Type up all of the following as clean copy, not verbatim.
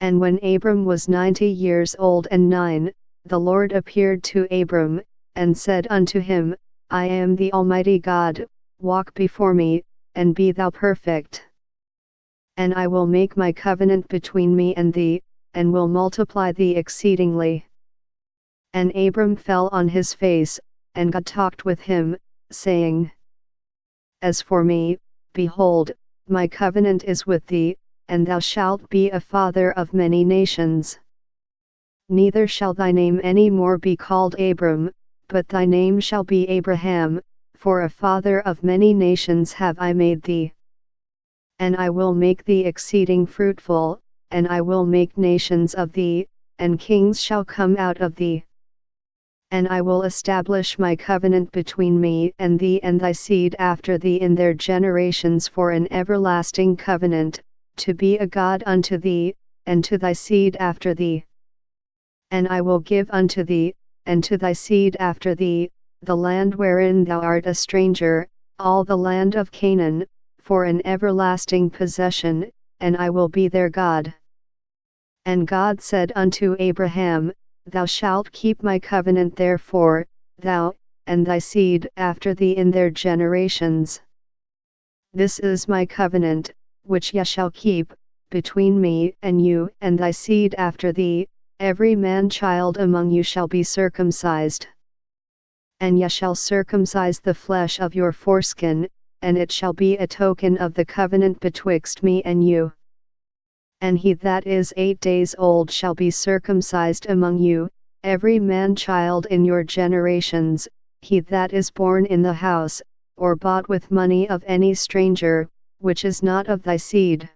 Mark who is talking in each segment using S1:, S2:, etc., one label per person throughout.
S1: And when Abram was 90 years old and 9, the Lord appeared to Abram, and said unto him, I am the Almighty God, walk before me, and be thou perfect. And I will make my covenant between me and thee, and will multiply thee exceedingly. And Abram fell on his face, and God talked with him, saying, As for me, behold, my covenant is with thee, and thou shalt be a father of many nations. Neither shall thy name any more be called Abram, but thy name shall be Abraham, for a father of many nations have I made thee. And I will make thee exceeding fruitful, and I will make nations of thee, and kings shall come out of thee. And I will establish my covenant between me and thee and thy seed after thee in their generations for an everlasting covenant, to be a God unto thee, and to thy seed after thee. And I will give unto thee, and to thy seed after thee, the land wherein thou art a stranger, all the land of Canaan, for an everlasting possession, and I will be their God. And God said unto Abraham, Thou shalt keep my covenant therefore, thou, and thy seed after thee in their generations. This is my covenant, which ye shall keep, between me and you and thy seed after thee, every man child among you shall be circumcised. And ye shall circumcise the flesh of your foreskin, and it shall be a token of the covenant betwixt me and you. And he that is 8 days old shall be circumcised among you, every man child in your generations, he that is born in the house, or bought with money of any stranger, which is not of thy seed.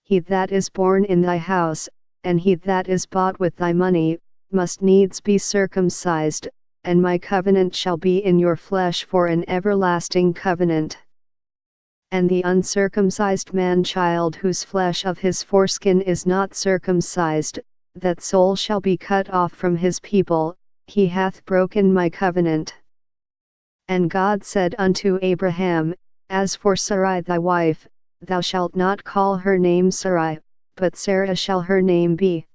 S1: He that is born in thy house, and he that is bought with thy money, must needs be circumcised, and my covenant shall be in your flesh for an everlasting covenant. And the uncircumcised man-child whose flesh of his foreskin is not circumcised, that soul shall be cut off from his people, he hath broken my covenant. And God said unto Abraham, As for Sarai thy wife, thou shalt not call her name Sarai, but Sarah shall her name be.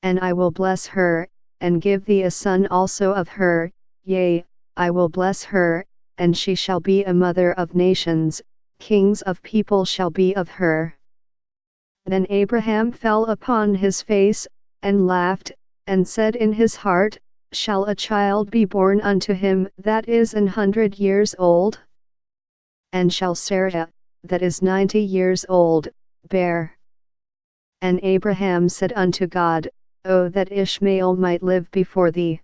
S1: And I will bless her, and give thee a son also of her, yea, I will bless her, and she shall be a mother of nations, kings of people shall be of her. Then Abraham fell upon his face, and laughed, and said in his heart, Shall a child be born unto him that is 100 years old? And shall Sarah, that is 90 years old, bear? And Abraham said unto God, O that Ishmael might live before thee.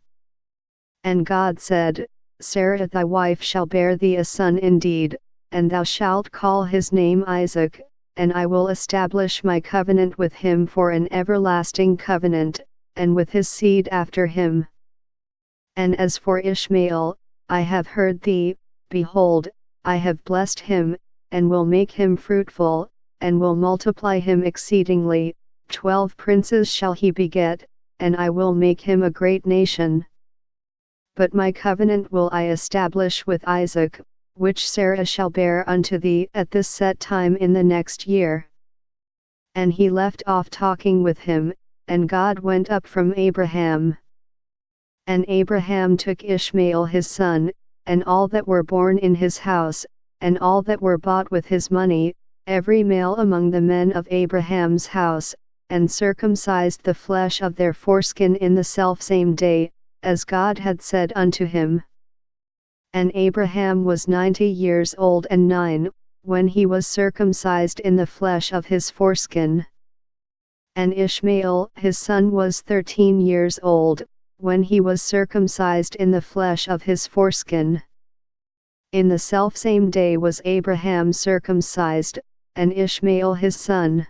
S1: And God said, Sarah thy wife shall bear thee a son indeed, and thou shalt call his name Isaac, and I will establish my covenant with him for an everlasting covenant, and with his seed after him. And as for Ishmael, I have heard thee, behold, I have blessed him, and will make him fruitful, and will multiply him exceedingly, 12 princes shall he beget, and I will make him a great nation. But my covenant will I establish with Isaac, which Sarah shall bear unto thee at this set time in the next year. And he left off talking with him, and God went up from Abraham. And Abraham took Ishmael his son, and all that were born in his house, and all that were bought with his money, every male among the men of Abraham's house, and circumcised the flesh of their foreskin in the selfsame day, as God had said unto him. And Abraham was 90 years old and 9, when he was circumcised in the flesh of his foreskin. And Ishmael his son was 13 years old, when he was circumcised in the flesh of his foreskin. In the selfsame day was Abraham circumcised, and Ishmael his son.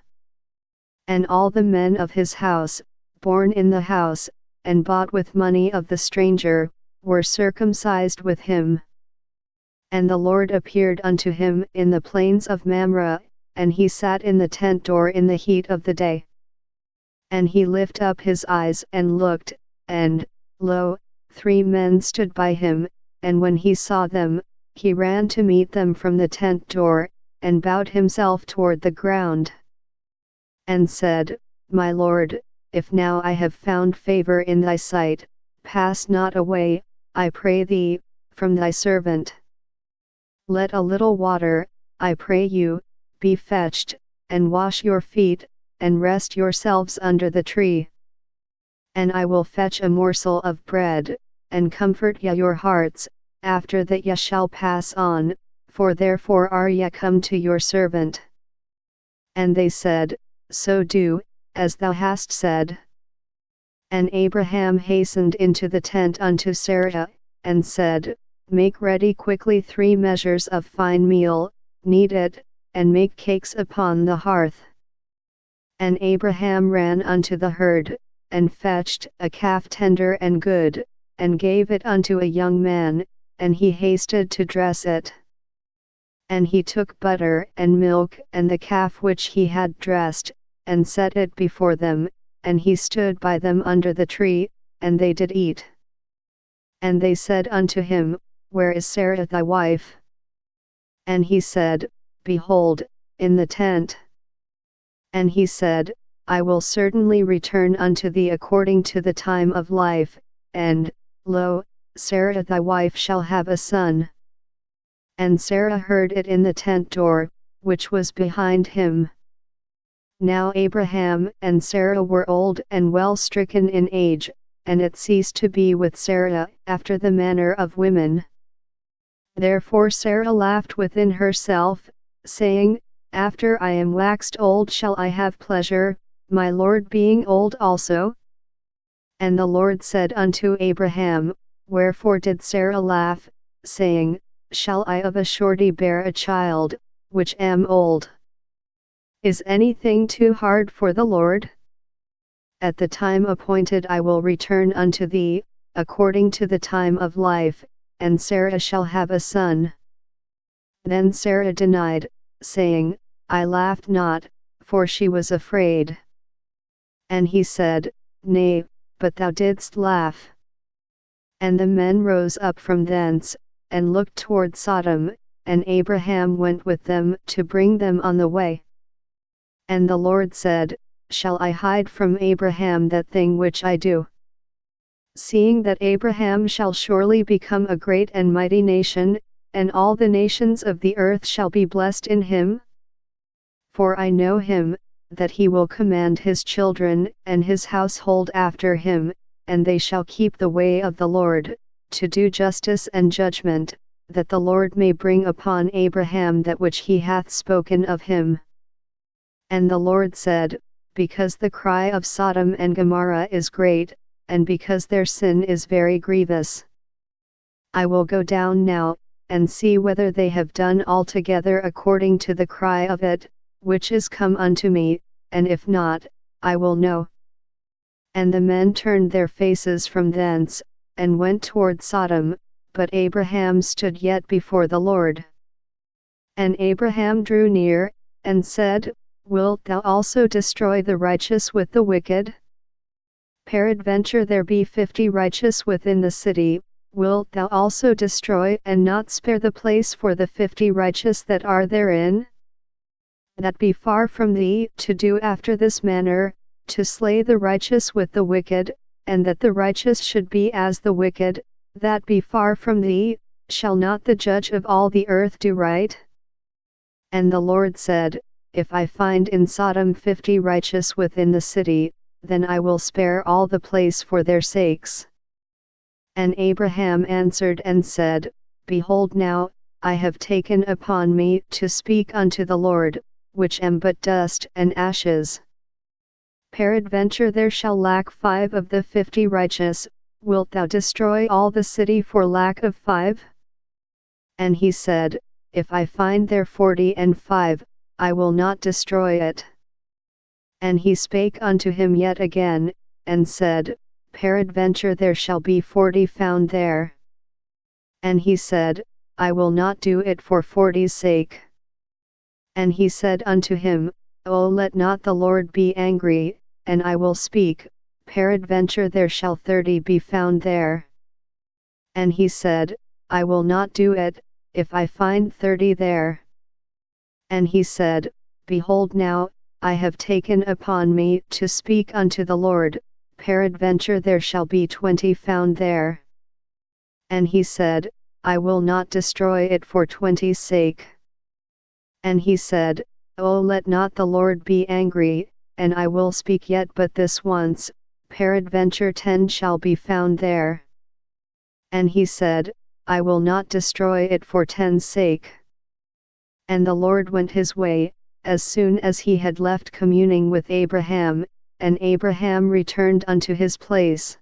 S1: And all the men of his house, born in the house, and bought with money of the stranger, were circumcised with him. And the Lord appeared unto him in the plains of Mamre, and he sat in the tent door in the heat of the day. And he lifted up his eyes and looked, and, lo, 3 men stood by him, and when he saw them, he ran to meet them from the tent door, and bowed himself toward the ground. And said, My Lord, if now I have found favor in thy sight, pass not away, I pray thee, from thy servant. Let a little water, I pray you, be fetched, and wash your feet, and rest yourselves under the tree. And I will fetch a morsel of bread, and comfort ye your hearts, after that ye shall pass on, for therefore are ye come to your servant. And they said, So do, as thou hast said. And Abraham hastened into the tent unto Sarah, and said, Make ready quickly 3 measures of fine meal, knead it, and make cakes upon the hearth. And Abraham ran unto the herd, and fetched a calf tender and good, and gave it unto a young man, and he hasted to dress it. And he took butter and milk and the calf which he had dressed, and set it before them, and he stood by them under the tree, and they did eat. And they said unto him, Where is Sarah thy wife? And he said, Behold, in the tent. And he said, I will certainly return unto thee according to the time of life, and, lo, Sarah thy wife shall have a son. And Sarah heard it in the tent door, which was behind him. Now Abraham and Sarah were old and well stricken in age, and it ceased to be with Sarah after the manner of women. Therefore Sarah laughed within herself, saying, After I am waxed old shall I have pleasure, my Lord being old also? And the Lord said unto Abraham, Wherefore did Sarah laugh, saying, Shall I of a surety bear a child, which am old? Is anything too hard for the Lord? At the time appointed I will return unto thee, according to the time of life, and Sarah shall have a son. Then Sarah denied, saying, I laughed not, for she was afraid. And he said, Nay, but thou didst laugh. And the men rose up from thence, and looked toward Sodom, and Abraham went with them to bring them on the way. And the Lord said, Shall I hide from Abraham that thing which I do? Seeing that Abraham shall surely become a great and mighty nation, and all the nations of the earth shall be blessed in him? For I know him, that he will command his children and his household after him, and they shall keep the way of the Lord, to do justice and judgment, that the Lord may bring upon Abraham that which he hath spoken of him. And the Lord said, Because the cry of Sodom and Gomorrah is great, and because their sin is very grievous, I will go down now, and see whether they have done altogether according to the cry of it, which is come unto me, and if not, I will know. And the men turned their faces from thence, and went toward Sodom, but Abraham stood yet before the Lord. And Abraham drew near, and said, Wilt thou also destroy the righteous with the wicked? Peradventure there be 50 righteous within the city, wilt thou also destroy and not spare the place for the 50 righteous that are therein? That be far from thee to do after this manner, to slay the righteous with the wicked, and that the righteous should be as the wicked, that be far from thee. Shall not the judge of all the earth do right? And the Lord said, If I find in Sodom 50 righteous within the city, then I will spare all the place for their sakes. And Abraham answered and said, Behold now, I have taken upon me to speak unto the Lord, which am but dust and ashes. Peradventure there shall lack 5 of the 50 righteous, wilt thou destroy all the city for lack of 5? And he said, If I find there 45, I will not destroy it. And he spake unto him yet again, and said, Peradventure there shall be 40 found there. And he said, I will not do it for 40's sake. And he said unto him, O let not the Lord be angry, and I will speak, peradventure there shall 30 be found there. And he said, I will not do it, if I find 30 there. And he said, Behold now, I have taken upon me to speak unto the Lord, peradventure there shall be 20 found there. And he said, I will not destroy it for 20's sake. And he said, O let not the Lord be angry, and I will speak yet but this once, peradventure 10 shall be found there. And he said, I will not destroy it for 10's sake. And the Lord went his way, as soon as he had left communing with Abraham, and Abraham returned unto his place.